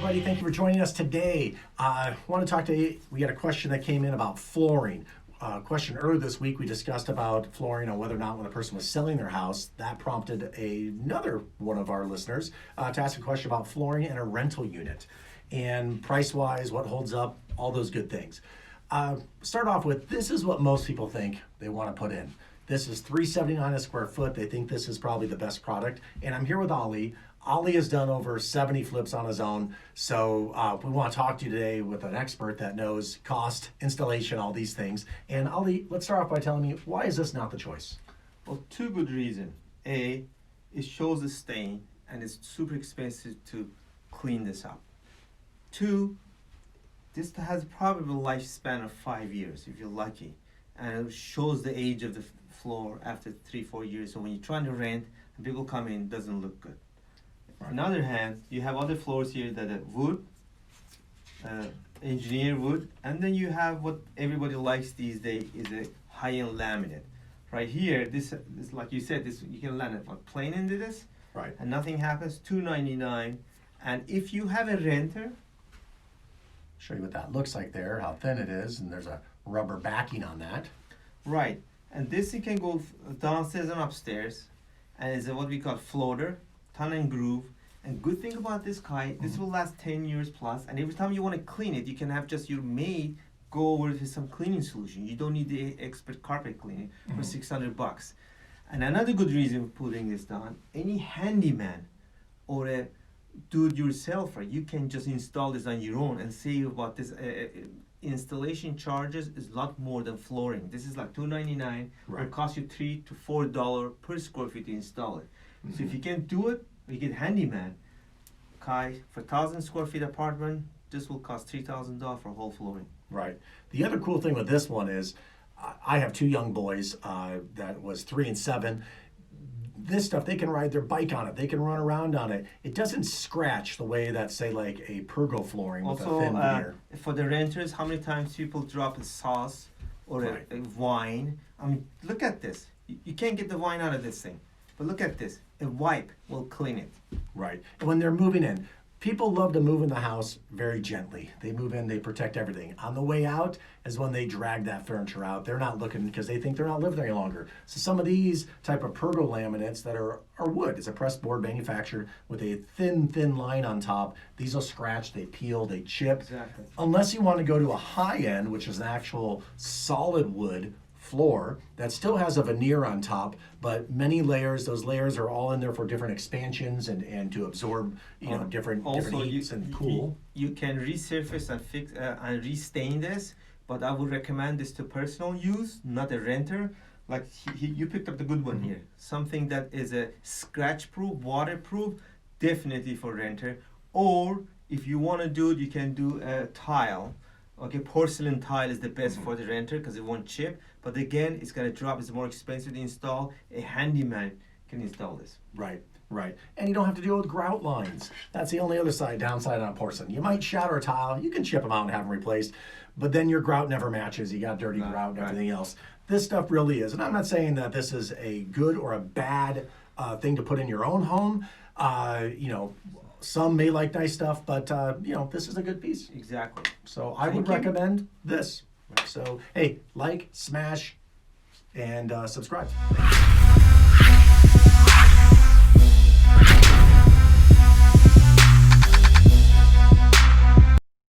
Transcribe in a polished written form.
everybody. Thank you for joining us today. I want to talk to you. We had a question that came in about flooring. Question earlier this week, we discussed about flooring and whether or not when a person was selling their house. That prompted another one of our listeners to ask a question about flooring in a rental unit. And price-wise, what holds up, all those good things. Start off with, this is what most people think they want to put in. This is $379 a square foot. They think this is probably the best product. And I'm here with Ali. Ali has done over 70 flips on his own. So we want to talk to you today with an expert that knows cost, installation, all these things. And Ali, let's start off by telling me, why is this not the choice? Well, two good reasons. A, it shows the stain and it's super expensive to clean this up. Two, this has probably a lifespan of 5 years if you're lucky. And it shows the age of the floor after 3-4 years. So when you're trying to rent and people come in, it doesn't look good. Right. On the other hand, you have other floors here that are wood, engineered wood, and then you have what everybody likes these days is a high-end laminate. Right here, this like you said, this you can laminate like plain into this, Right. and nothing happens. $299, and if you have a renter, Show you what that looks like there, how thin it is, and there's a rubber backing on that. right, and this you can go downstairs and upstairs, and it's a, what we call floater, ton and groove. And good thing about this kite, this will last 10 years plus, and every time you want to clean it, you can have just your maid go over with some cleaning solution. You don't need the expert carpet cleaning for $600. And another good reason for putting this down, any handyman or a do-it-yourselfer, you can just install this on your own and save about this. Installation charges is a lot more than flooring. This is like $299. Right. It costs you $3 to $4 per square feet to install it. So if you can do it, you get handyman. Kai, for 1,000 square feet apartment, this will cost $3,000 for whole flooring. Right. The other cool thing with this one is, I have two young boys that was 3 and 7. This stuff, they can ride their bike on it. They can run around on it. It doesn't scratch the way that, say, like a pergo flooring with Also, a thin veneer. for the renters, how many times people drop a sauce or Right. a wine? I mean, look at this. You can't get the wine out of this thing. But look at this. A wipe will clean it. Right. And when they're moving in, people love to move in the house very gently. They move in, they protect everything. On the way out is when they drag that furniture out. They're not looking because they think they're not living there any longer. So some of these type of pergo laminates that are wood, it's a pressed board manufactured with a thin line on top. These will scratch, they peel, they chip. Exactly. Unless you want to go to a high end, which is an actual solid wood floor that still has a veneer on top, but many layers. Those layers are all in there for different expansions and to absorb, different heats and cool. You can resurface and fix and restain this, but I would recommend this to personal use, not a renter. Like you picked up the good one here. Something that is a scratch-proof, waterproof, definitely for renter. Or if you want to do it, you can do a tile. Okay, porcelain tile is the best for the renter because it won't chip. But again, it's gonna drop. It's more expensive to install. A handyman can install this. Right. And you don't have to deal with grout lines. That's the only other downside on porcelain. You might shatter a tile. You can chip them out and have them replaced. But then your grout never matches. You got dirty grout and everything else. This stuff really is. And I'm not saying that this is a good or a bad thing to put in your own home. Some may like nice stuff, but this is a good piece. Exactly. So I would recommend this. So hey, like, smash, and subscribe.